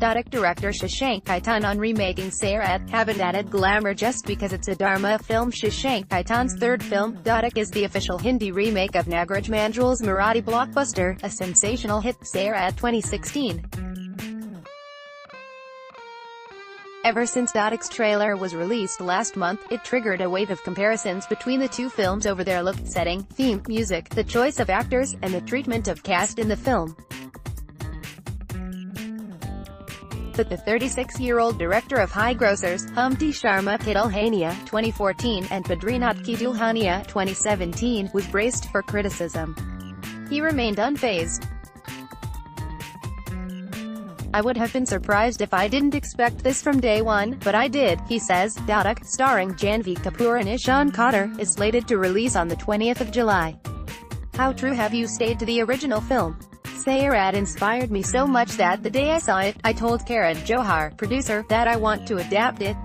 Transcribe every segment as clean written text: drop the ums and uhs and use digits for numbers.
Dhadak director Shashank Khaitan on remaking Sairat, haven't added glamour just because it's a Dharma film. Shashank Khaitan's third film, Dhadak, is the official Hindi remake of Nagaraj Manjal's Marathi blockbuster, a sensational hit, Sairat 2016. Ever since Dhadak's trailer was released last month, it triggered a wave of comparisons between the two films over their look, setting, theme, music, the choice of actors, and the treatment of cast in the film. But the 36-year-old director of high grossers, Humti Sharma Ki Dulhania 2014 and Badrinath Ki Dulhania 2017, was braced for criticism. He remained unfazed. "I would have been surprised if I didn't expect this from day one, but I did," he says. Dhadak, starring Janhvi Kapoor and Ishan Khatter, is slated to release on the 20th of July. How true have you stayed to the original film? Sairat inspired me so much that the day I saw it, I told Karan Johar, producer, that I want to adapt it.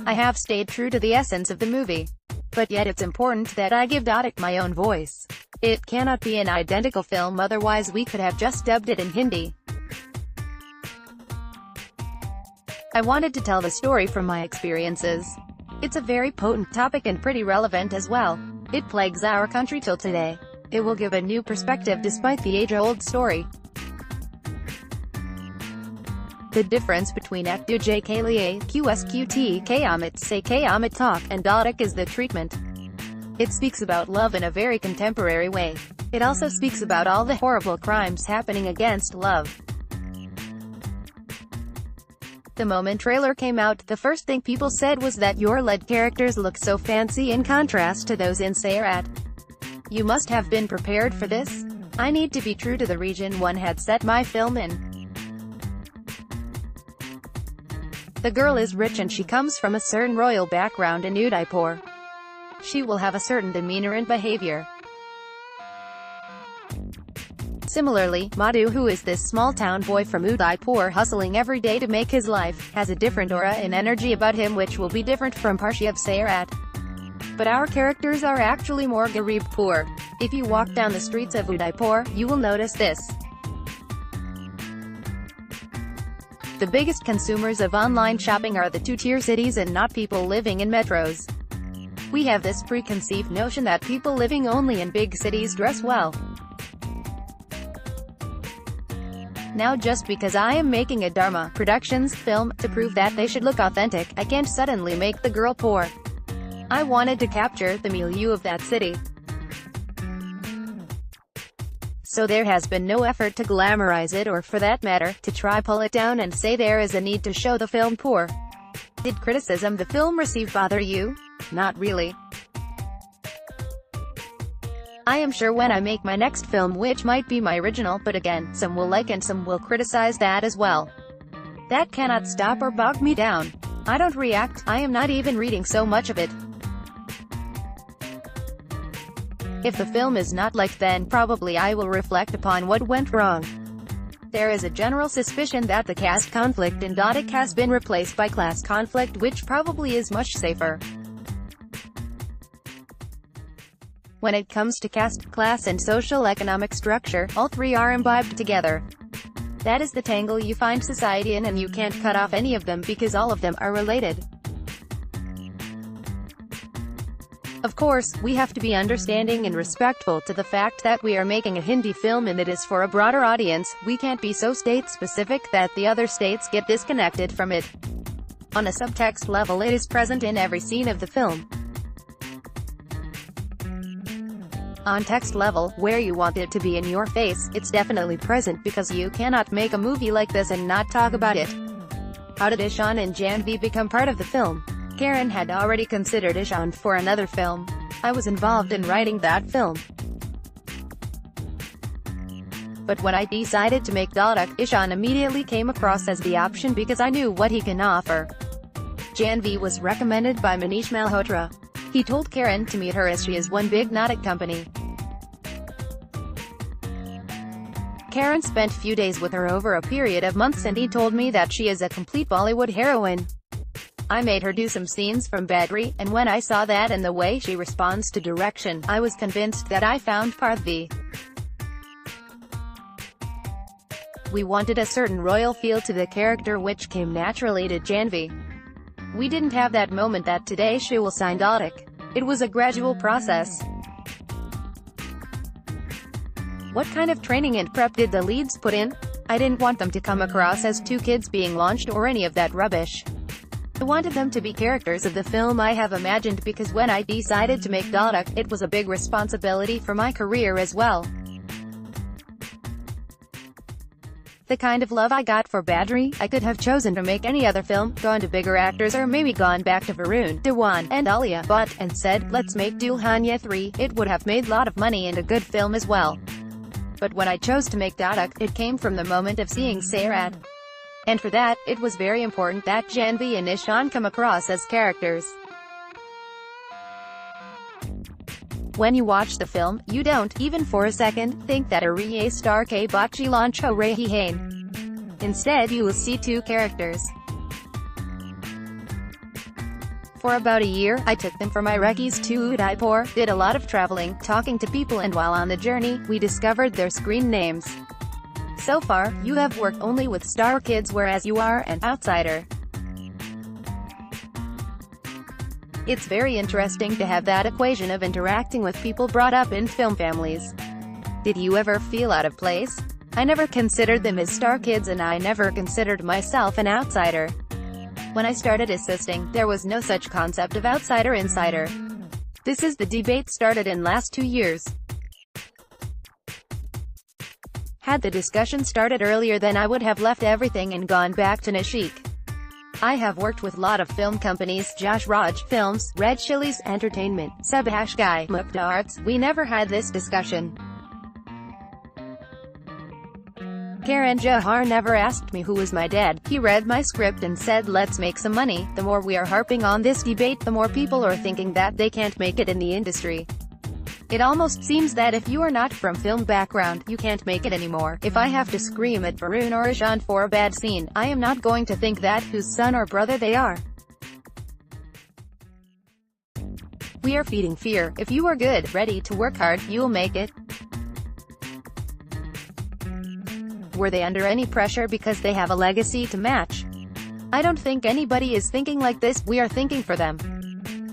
I have stayed true to the essence of the movie. But yet it's important that I give Dhadak my own voice. It cannot be an identical film, otherwise we could have just dubbed it in Hindi. I wanted to tell the story from my experiences. It's a very potent topic and pretty relevant as well. It plagues our country till today. It will give a new perspective despite the age-old story. The difference between Ek Duje Ke Liye Qsqt Kayamat Se Kayamat Talk and Dhadak is the treatment. It speaks about love in a very contemporary way. It also speaks about all the horrible crimes happening against love. The moment trailer came out, the first thing people said was that your lead characters look so fancy in contrast to those in Sairat. You must have been prepared for this. I need to be true to the region one had set my film in. The girl is rich and she comes from a certain royal background in Udaipur. She will have a certain demeanor and behavior. Similarly, Madhu, who is this small-town boy from Udaipur hustling every day to make his life, has a different aura and energy about him which will be different from Parshi of Sairat. But our characters are actually more Garib poor. If you walk down the streets of Udaipur, you will notice this. The biggest consumers of online shopping are the two-tier cities and not people living in metros. We have this preconceived notion that people living only in big cities dress well. Now just because I am making a Dharma Productions film, to prove that they should look authentic, I can't suddenly make the girl poor. I wanted to capture the milieu of that city. So there has been no effort to glamorize it or, for that matter, to try pull it down and say there is a need to show the film poor. Did criticism the film received bother you? Not really. I am sure when I make my next film, which might be my original, but again, some will like and some will criticize that as well. That cannot stop or bog me down. I don't react, I am not even reading so much of it. If the film is not liked, then probably I will reflect upon what went wrong. There is a general suspicion that the caste conflict in Dhadak has been replaced by class conflict, which probably is much safer. When it comes to caste, class and social economic structure, all three are imbibed together. That is the tangle you find society in, and you can't cut off any of them because all of them are related. Of course, we have to be understanding and respectful to the fact that we are making a Hindi film and it is for a broader audience. We can't be so state-specific that the other states get disconnected from it. On a subtext level, it is present in every scene of the film. On text level, where you want it to be in your face, it's definitely present because you cannot make a movie like this and not talk about it. How did Ishan and Janhvi become part of the film? Karan had already considered Ishan for another film. I was involved in writing that film. But when I decided to make Dhadak, Ishan immediately came across as the option because I knew what he can offer. Janhvi was recommended by Manish Malhotra. He told Karan to meet her as she is one big Dhadak company. Karan spent few days with her over a period of months and he told me that she is a complete Bollywood heroine. I made her do some scenes from Badri, and when I saw that and the way she responds to direction, I was convinced that I found Parthvi. We wanted a certain royal feel to the character which came naturally to Janvi. We didn't have that moment that today she will sign Dhadak. It was a gradual process. What kind of training and prep did the leads put in? I didn't want them to come across as two kids being launched or any of that rubbish. I wanted them to be characters of the film I have imagined, because when I decided to make Dhadak, it was a big responsibility for my career as well. The kind of love I got for Badri, I could have chosen to make any other film, gone to bigger actors, or maybe gone back to Varun, Dewan, and Alia Bhatt, and said, let's make Dulhania 3, it would have made a lot of money and a good film as well. But when I chose to make Dhadak, it came from the moment of seeing Sairat. And for that, it was very important that Janvi and Ishan come across as characters. When you watch the film, you don't, even for a second, think that Ariye star K Bachi Lancho Rahi Hain. Instead you will see two characters. For about a year, I took them from Iraqis to Udaipur, did a lot of traveling, talking to people, and while on the journey, we discovered their screen names. So far, you have worked only with star kids, whereas you are an outsider. It's very interesting to have that equation of interacting with people brought up in film families. Did you ever feel out of place? I never considered them as star kids, and I never considered myself an outsider. When I started assisting, there was no such concept of outsider-insider. This is the debate started in last 2 years. Had the discussion started earlier, then I would have left everything and gone back to Nashik. I have worked with lot of film companies, Josh Raj Films, Red Chillies Entertainment, Subhash Ghai, Mukta Arts. We never had this discussion. Karan Johar never asked me who was my dad. He read my script and said, let's make some money. The more we are harping on this debate, the more people are thinking that they can't make it in the industry. It almost seems that if you are not from film background, you can't make it anymore. If I have to scream at Varun or Ishan for a bad scene, I am not going to think that whose son or brother they are. We are feeding fear. If you are good, ready to work hard, you'll make it. Were they under any pressure because they have a legacy to match? I don't think anybody is thinking like this. We are thinking for them.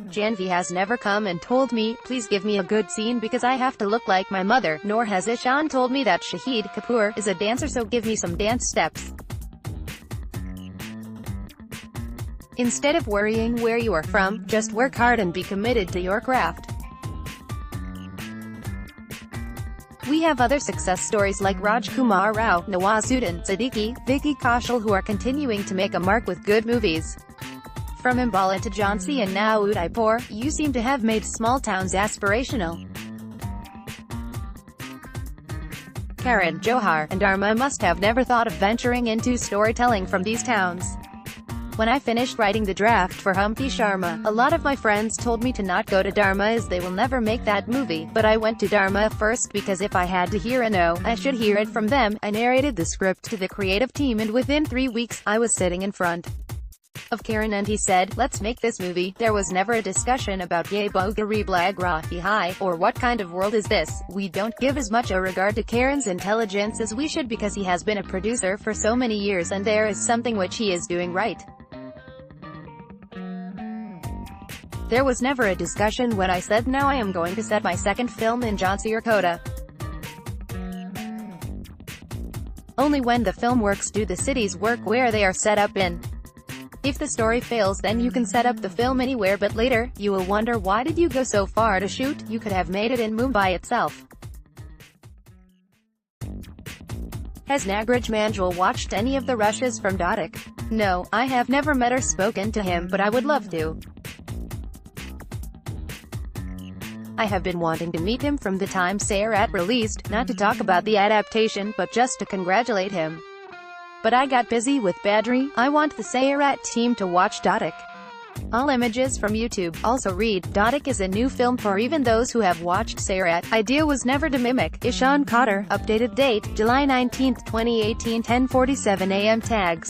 Janvi has never come and told me, please give me a good scene because I have to look like my mother, nor has Ishan told me that Shahid Kapoor is a dancer, so give me some dance steps. Instead of worrying where you are from, just work hard and be committed to your craft. We have other success stories like Rajkumar Rao, Nawazuddin Siddiqui, Vicky Kaushal, who are continuing to make a mark with good movies. From Ambala to Jhansi and now Udaipur, you seem to have made small towns aspirational. Karan Johar and Dharma must have never thought of venturing into storytelling from these towns. When I finished writing the draft for Humpty Sharma, a lot of my friends told me to not go to Dharma as they will never make that movie, but I went to Dharma first because if I had to hear a no, I should hear it from them. I narrated the script to the creative team and within 3 weeks, I was sitting in front of Karan and he said, let's make this movie. There was never a discussion about ye bo garib lag rahi hai, or what kind of world is this. We don't give as much a regard to Karan's intelligence as we should because he has been a producer for so many years and there is something which he is doing right. There was never a discussion when I said now I am going to set my second film in Jhansi or Kota. Only when the film works do the cities work where they are set up in. If the story fails, then you can set up the film anywhere, but later, you will wonder why did you go so far to shoot? You could have made it in Mumbai itself. Has Nagraj Manjul watched any of the rushes from Dhadak? No, I have never met or spoken to him, but I would love to. I have been wanting to meet him from the time Sairat released, not to talk about the adaptation, but just to congratulate him. But I got busy with Badri. I want the Sairat team to watch Dhadak. All images from YouTube. Also read, Dhadak is a new film for even those who have watched Sairat. Idea was never to mimic. Shashank Khaitan. Updated date, July 19, 2018, 10:47 AM. Tags.